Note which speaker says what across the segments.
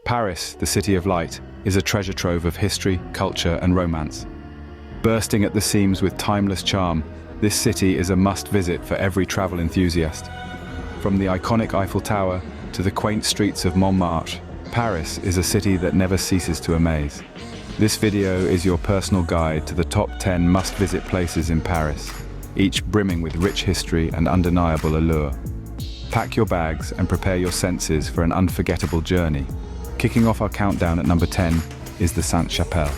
Speaker 1: Paris, the City of Light, is a treasure trove of history, culture, and romance. Bursting at the seams with timeless charm, this city is a must-visit for every travel enthusiast. From the iconic Eiffel Tower to the quaint streets of Montmartre, Paris is a city that never ceases to amaze. This video is your personal guide to the top 10 must-visit places in Paris, each brimming with rich history and undeniable allure. Pack your bags and prepare your senses for an unforgettable journey. Kicking off our countdown at number 10 is the Sainte-Chapelle.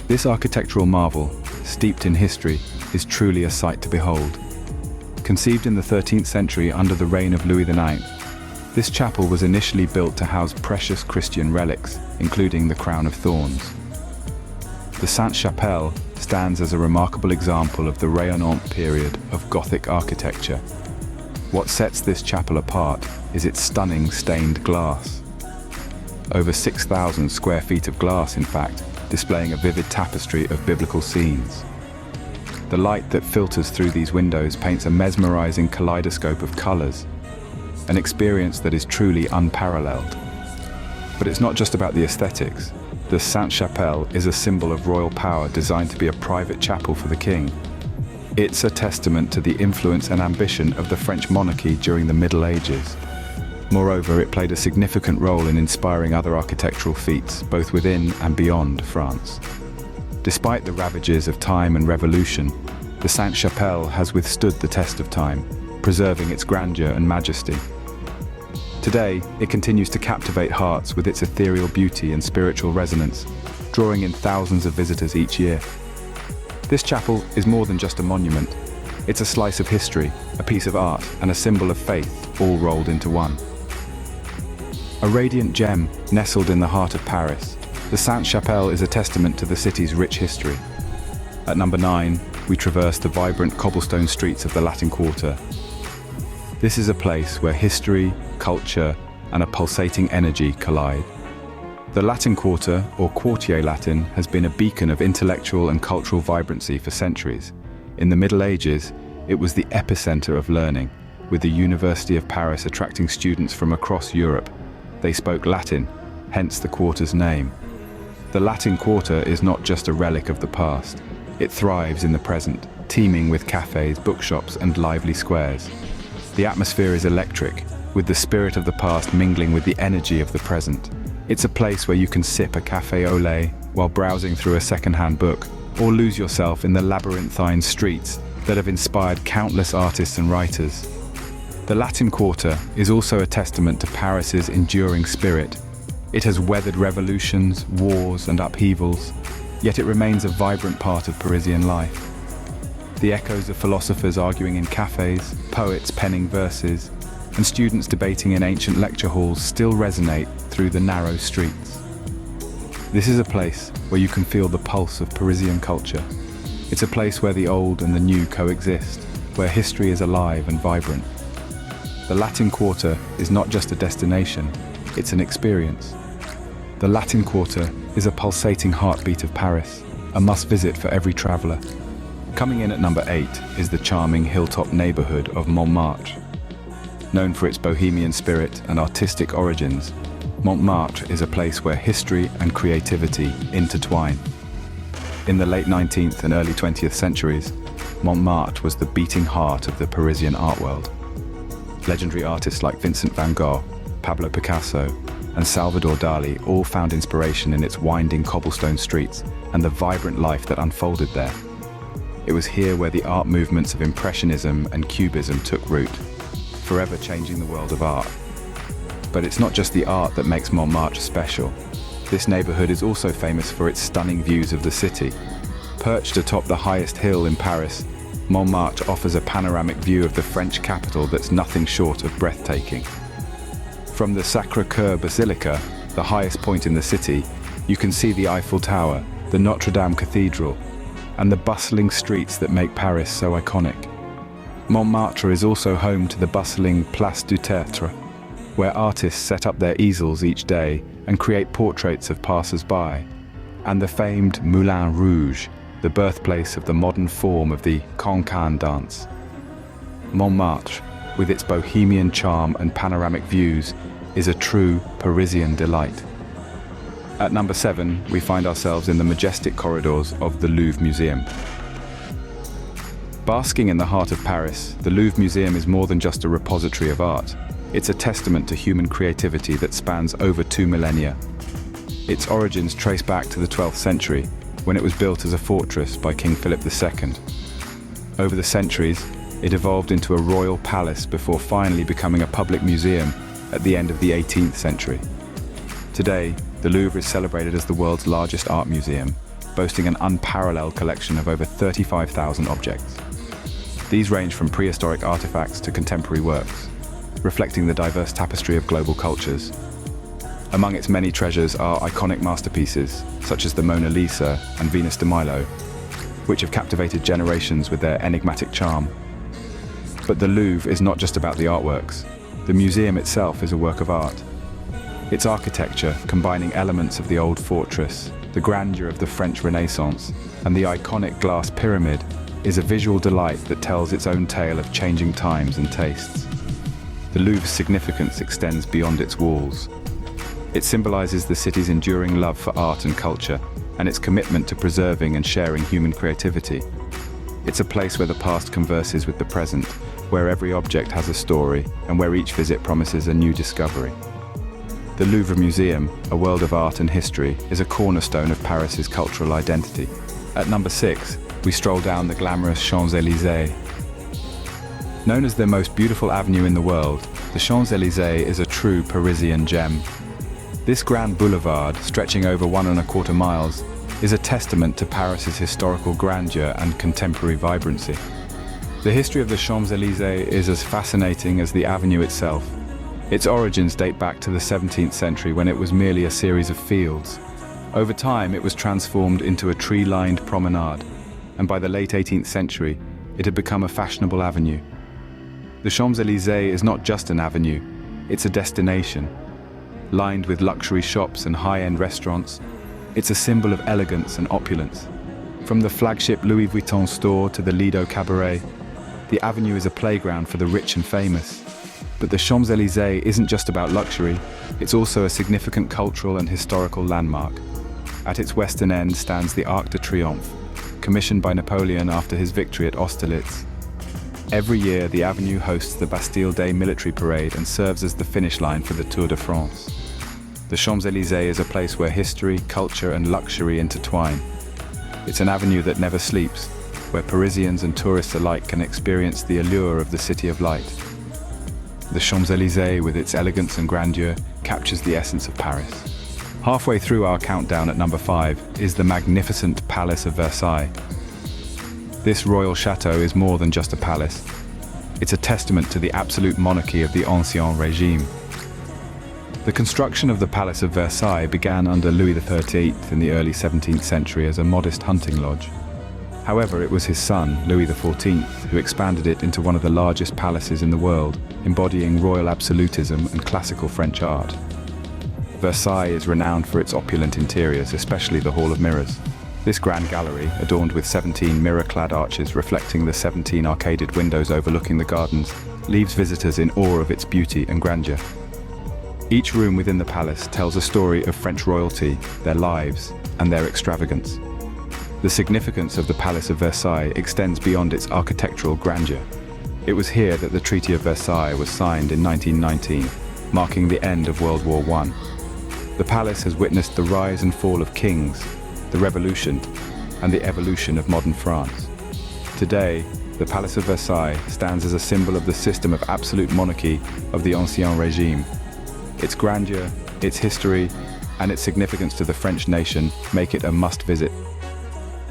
Speaker 1: This architectural marvel, steeped in history, is truly a sight to behold. Conceived in the 13th century under the reign of Louis IX, this chapel was initially built to house precious Christian relics, including the crown of thorns. The Sainte-Chapelle stands as a remarkable example of the Rayonnant period of Gothic architecture. What sets this chapel apart is its stunning stained glass. Over 6,000 square feet of glass, in fact, displaying a vivid tapestry of biblical scenes. The light that filters through these windows paints a mesmerizing kaleidoscope of colors, an experience that is truly unparalleled. But it's not just about the aesthetics. The Sainte-Chapelle is a symbol of royal power designed to be a private chapel for the king. It's a testament to the influence and ambition of the French monarchy during the Middle Ages. Moreover, it played a significant role in inspiring other architectural feats, both within and beyond France. Despite the ravages of time and revolution, the Sainte-Chapelle has withstood the test of time, preserving its grandeur and majesty. Today, it continues to captivate hearts with its ethereal beauty and spiritual resonance, drawing in thousands of visitors each year. This chapel is more than just a monument. It's a slice of history, a piece of art, and a symbol of faith, all rolled into one. A radiant gem nestled in the heart of Paris, the Sainte-Chapelle is a testament to the city's rich history. At number 9, we traverse the vibrant cobblestone streets of the Latin Quarter. This is a place where history, culture, and a pulsating energy collide. The Latin Quarter, or Quartier Latin, has been a beacon of intellectual and cultural vibrancy for centuries. In the Middle Ages, it was the epicenter of learning, with the University of Paris attracting students from across Europe. They spoke Latin, hence the quarter's name. The Latin Quarter is not just a relic of the past. It thrives in the present, teeming with cafes, bookshops, and lively squares. The atmosphere is electric, with the spirit of the past mingling with the energy of the present. It's a place where you can sip a café au lait while browsing through a second-hand book, or lose yourself in the labyrinthine streets that have inspired countless artists and writers. The Latin Quarter is also a testament to Paris's enduring spirit. It has weathered revolutions, wars, and upheavals, yet it remains a vibrant part of Parisian life. The echoes of philosophers arguing in cafes, poets penning verses, and students debating in ancient lecture halls still resonate through the narrow streets. This is a place where you can feel the pulse of Parisian culture. It's a place where the old and the new coexist, where history is alive and vibrant. The Latin Quarter is not just a destination, it's an experience. The Latin Quarter is a pulsating heartbeat of Paris, a must-visit for every traveler. Coming in at number 8 is the charming hilltop neighborhood of Montmartre. Known for its bohemian spirit and artistic origins, Montmartre is a place where history and creativity intertwine. In the late 19th and early 20th centuries, Montmartre was the beating heart of the Parisian art world. Legendary artists like Vincent van Gogh, Pablo Picasso, and Salvador Dali all found inspiration in its winding cobblestone streets and the vibrant life that unfolded there. It was here where the art movements of Impressionism and Cubism took root, forever changing the world of art. But it's not just the art that makes Montmartre special. This neighborhood is also famous for its stunning views of the city. Perched atop the highest hill in Paris, Montmartre offers a panoramic view of the French capital that's nothing short of breathtaking. From the Sacré-Cœur Basilica, the highest point in the city, you can see the Eiffel Tower, the Notre Dame Cathedral, and the bustling streets that make Paris so iconic. Montmartre is also home to the bustling Place du Tertre, where artists set up their easels each day and create portraits of passers-by, and the famed Moulin Rouge, the birthplace of the modern form of the cancan dance. Montmartre, with its bohemian charm and panoramic views, is a true Parisian delight. At number 7, we find ourselves in the majestic corridors of the Louvre Museum. Basking in the heart of Paris, the Louvre Museum is more than just a repository of art. It's a testament to human creativity that spans over 2 millennia. Its origins trace back to the 12th century, when it was built as a fortress by King Philip II. Over the centuries, it evolved into a royal palace before finally becoming a public museum at the end of the 18th century. Today, the Louvre is celebrated as the world's largest art museum, boasting an unparalleled collection of over 35,000 objects. These range from prehistoric artifacts to contemporary works, reflecting the diverse tapestry of global cultures. Among its many treasures are iconic masterpieces, such as the Mona Lisa and Venus de Milo, which have captivated generations with their enigmatic charm. But the Louvre is not just about the artworks. The museum itself is a work of art. Its architecture, combining elements of the old fortress, the grandeur of the French Renaissance, and the iconic glass pyramid, is a visual delight that tells its own tale of changing times and tastes. The Louvre's significance extends beyond its walls. It symbolizes the city's enduring love for art and culture, and its commitment to preserving and sharing human creativity. It's a place where the past converses with the present, where every object has a story, and where each visit promises a new discovery. The Louvre Museum, a world of art and history, is a cornerstone of Paris's cultural identity. At number 6, we stroll down the glamorous Champs-Élysées. Known as the most beautiful avenue in the world, the Champs-Élysées is a true Parisian gem. This grand boulevard, stretching over 1.25 miles, is a testament to Paris's historical grandeur and contemporary vibrancy. The history of the Champs-Élysées is as fascinating as the avenue itself. Its origins date back to the 17th century when it was merely a series of fields. Over time, it was transformed into a tree-lined promenade, and by the late 18th century, it had become a fashionable avenue. The Champs-Élysées is not just an avenue, it's a destination. Lined with luxury shops and high-end restaurants, it's a symbol of elegance and opulence. From the flagship Louis Vuitton store to the Lido Cabaret, the avenue is a playground for the rich and famous. But the Champs-Élysées isn't just about luxury, it's also a significant cultural and historical landmark. At its western end stands the Arc de Triomphe, commissioned by Napoleon after his victory at Austerlitz. Every year, the avenue hosts the Bastille Day military parade and serves as the finish line for the Tour de France. The Champs-Élysées is a place where history, culture, and luxury intertwine. It's an avenue that never sleeps, where Parisians and tourists alike can experience the allure of the City of Light. The Champs-Élysées, with its elegance and grandeur, captures the essence of Paris. Halfway through our countdown at number 5 is the magnificent Palace of Versailles. This royal chateau is more than just a palace. It's a testament to the absolute monarchy of the Ancien Régime. The construction of the Palace of Versailles began under Louis XIII in the early 17th century as a modest hunting lodge. However, it was his son, Louis XIV, who expanded it into one of the largest palaces in the world, embodying royal absolutism and classical French art. Versailles is renowned for its opulent interiors, especially the Hall of Mirrors. This grand gallery, adorned with 17 mirror-clad arches reflecting the 17 arcaded windows overlooking the gardens, leaves visitors in awe of its beauty and grandeur. Each room within the palace tells a story of French royalty, their lives, and their extravagance. The significance of the Palace of Versailles extends beyond its architectural grandeur. It was here that the Treaty of Versailles was signed in 1919, marking the end of World War I. The palace has witnessed the rise and fall of kings, the revolution, and the evolution of modern France. Today, the Palace of Versailles stands as a symbol of the system of absolute monarchy of the Ancien Régime. Its grandeur, its history, and its significance to the French nation make it a must-visit.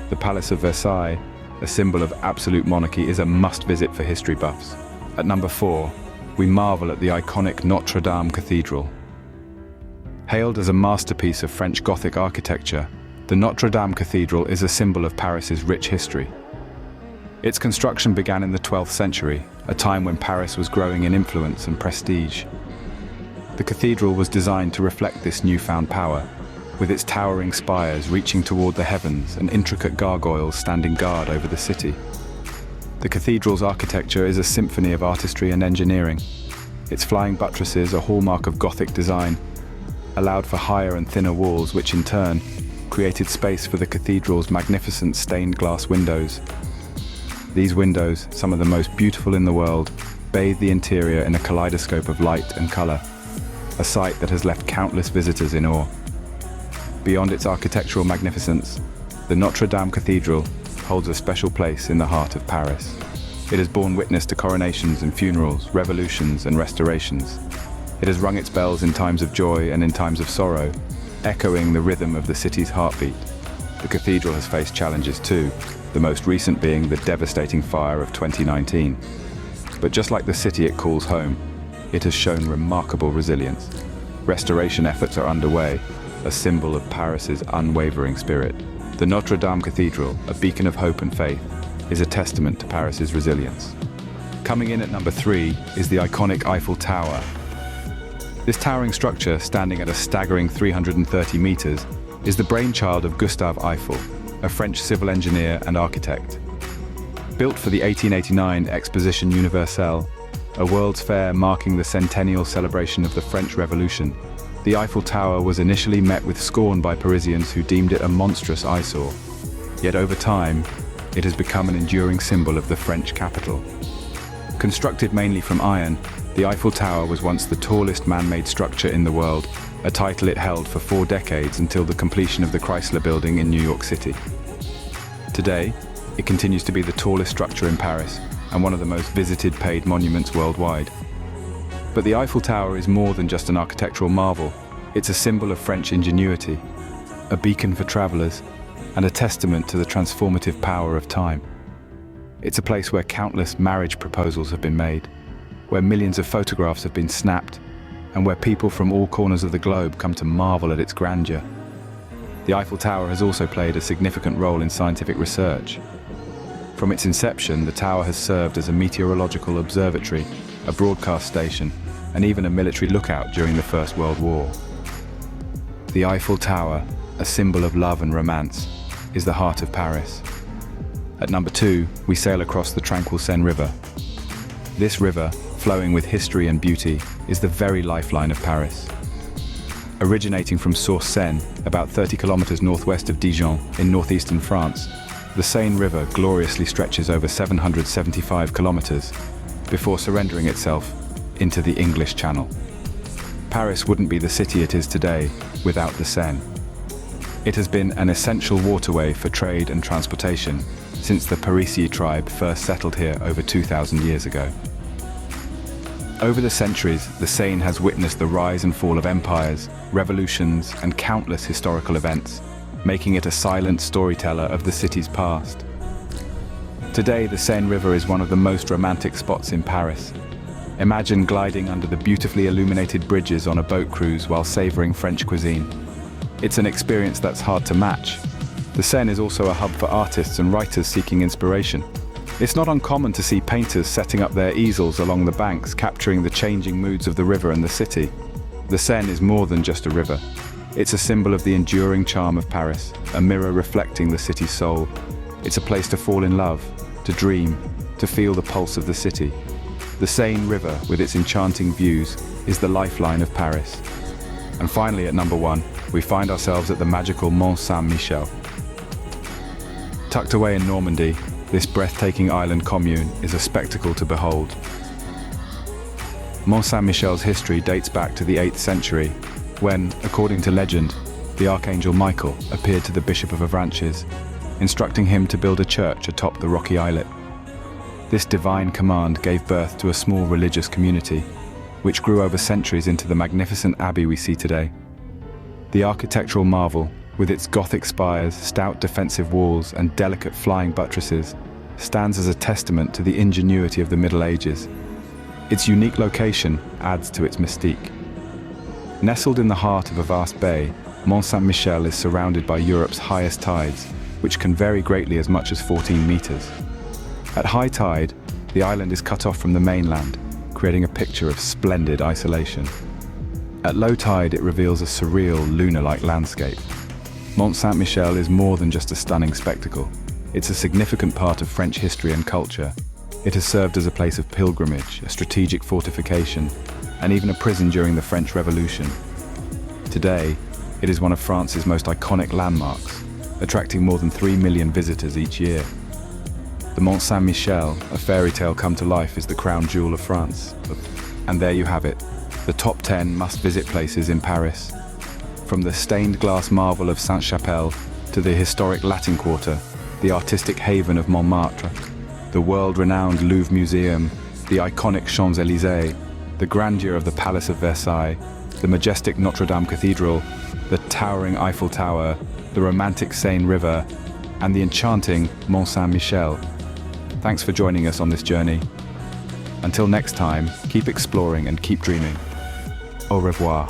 Speaker 1: The Palace of Versailles, a symbol of absolute monarchy, is a must-visit for history buffs. At number 4, we marvel at the iconic Notre Dame Cathedral. Hailed as a masterpiece of French Gothic architecture, the Notre Dame Cathedral is a symbol of Paris's rich history. Its construction began in the 12th century, a time when Paris was growing in influence and prestige. The cathedral was designed to reflect this newfound power, with its towering spires reaching toward the heavens and intricate gargoyles standing guard over the city. The cathedral's architecture is a symphony of artistry and engineering. Its flying buttresses, a hallmark of Gothic design, allowed for higher and thinner walls, which in turn created space for the cathedral's magnificent stained glass windows. These windows, some of the most beautiful in the world, bathe the interior in a kaleidoscope of light and color, a sight that has left countless visitors in awe. Beyond its architectural magnificence, the Notre Dame Cathedral holds a special place in the heart of Paris. It has borne witness to coronations and funerals, revolutions and restorations. It has rung its bells in times of joy and in times of sorrow, echoing the rhythm of the city's heartbeat. The cathedral has faced challenges too, the most recent being the devastating fire of 2019. But just like the city it calls home, it has shown remarkable resilience. Restoration efforts are underway, a symbol of Paris's unwavering spirit. The Notre Dame Cathedral, a beacon of hope and faith, is a testament to Paris's resilience. Coming in at number 3 is the iconic Eiffel Tower. This towering structure, standing at a staggering 330 meters, is the brainchild of Gustave Eiffel, a French civil engineer and architect. Built for the 1889 Exposition Universelle, a World's Fair marking the centennial celebration of the French Revolution, the Eiffel Tower was initially met with scorn by Parisians who deemed it a monstrous eyesore. Yet over time, it has become an enduring symbol of the French capital. Constructed mainly from iron, the Eiffel Tower was once the tallest man-made structure in the world, a title it held for 4 decades until the completion of the Chrysler Building in New York City. Today, it continues to be the tallest structure in Paris and one of the most visited paid monuments worldwide. But the Eiffel Tower is more than just an architectural marvel. It's a symbol of French ingenuity, a beacon for travelers, and a testament to the transformative power of time. It's a place where countless marriage proposals have been made, where millions of photographs have been snapped, and where people from all corners of the globe come to marvel at its grandeur. The Eiffel Tower has also played a significant role in scientific research. From its inception, the tower has served as a meteorological observatory, a broadcast station, and even a military lookout during the First World War. The Eiffel Tower, a symbol of love and romance, is the heart of Paris. At number 2, we sail across the tranquil Seine River. This river, flowing with history and beauty, is the very lifeline of Paris. Originating from Source Seine, about 30 kilometers northwest of Dijon, in northeastern France, the Seine River gloriously stretches over 775 kilometers before surrendering itself into the English Channel. Paris wouldn't be the city it is today without the Seine. It has been an essential waterway for trade and transportation since the Parisii tribe first settled here over 2,000 years ago. Over the centuries, the Seine has witnessed the rise and fall of empires, revolutions, and countless historical events, making it a silent storyteller of the city's past. Today, the Seine River is one of the most romantic spots in Paris. Imagine gliding under the beautifully illuminated bridges on a boat cruise while savoring French cuisine. It's an experience that's hard to match. The Seine is also a hub for artists and writers seeking inspiration. It's not uncommon to see painters setting up their easels along the banks, capturing the changing moods of the river and the city. The Seine is more than just a river. It's a symbol of the enduring charm of Paris, a mirror reflecting the city's soul. It's a place to fall in love, to dream, to feel the pulse of the city. The Seine River, with its enchanting views, is the lifeline of Paris. And finally, at number 1, we find ourselves at the magical Mont Saint-Michel. Tucked away in Normandy, this breathtaking island commune is a spectacle to behold. Mont Saint-Michel's history dates back to the 8th century, when, according to legend, the Archangel Michael appeared to the Bishop of Avranches, instructing him to build a church atop the rocky islet. This divine command gave birth to a small religious community, which grew over centuries into the magnificent abbey we see today. The architectural marvel, with its Gothic spires, stout defensive walls, and delicate flying buttresses, stands as a testament to the ingenuity of the Middle Ages. Its unique location adds to its mystique. Nestled in the heart of a vast bay, Mont Saint-Michel is surrounded by Europe's highest tides, which can vary greatly as much as 14 meters. At high tide, the island is cut off from the mainland, creating a picture of splendid isolation. At low tide, it reveals a surreal, lunar-like landscape. Mont Saint-Michel is more than just a stunning spectacle. It's a significant part of French history and culture, It has served as a place of pilgrimage, a strategic fortification, and even a prison during the French Revolution. Today, it is one of France's most iconic landmarks, attracting more than 3 million visitors each year. The Mont Saint-Michel, a fairy tale come to life, is the crown jewel of France. And there you have it, the top 10 must-visit places in Paris. From the stained glass marvel of Sainte-Chapelle to the historic Latin Quarter, the artistic haven of Montmartre, the world-renowned Louvre Museum, the iconic Champs-Élysées, the grandeur of the Palace of Versailles, the majestic Notre Dame Cathedral, the towering Eiffel Tower, the romantic Seine River, and the enchanting Mont Saint-Michel. Thanks for joining us on this journey. Until next time, keep exploring and keep dreaming. Au revoir.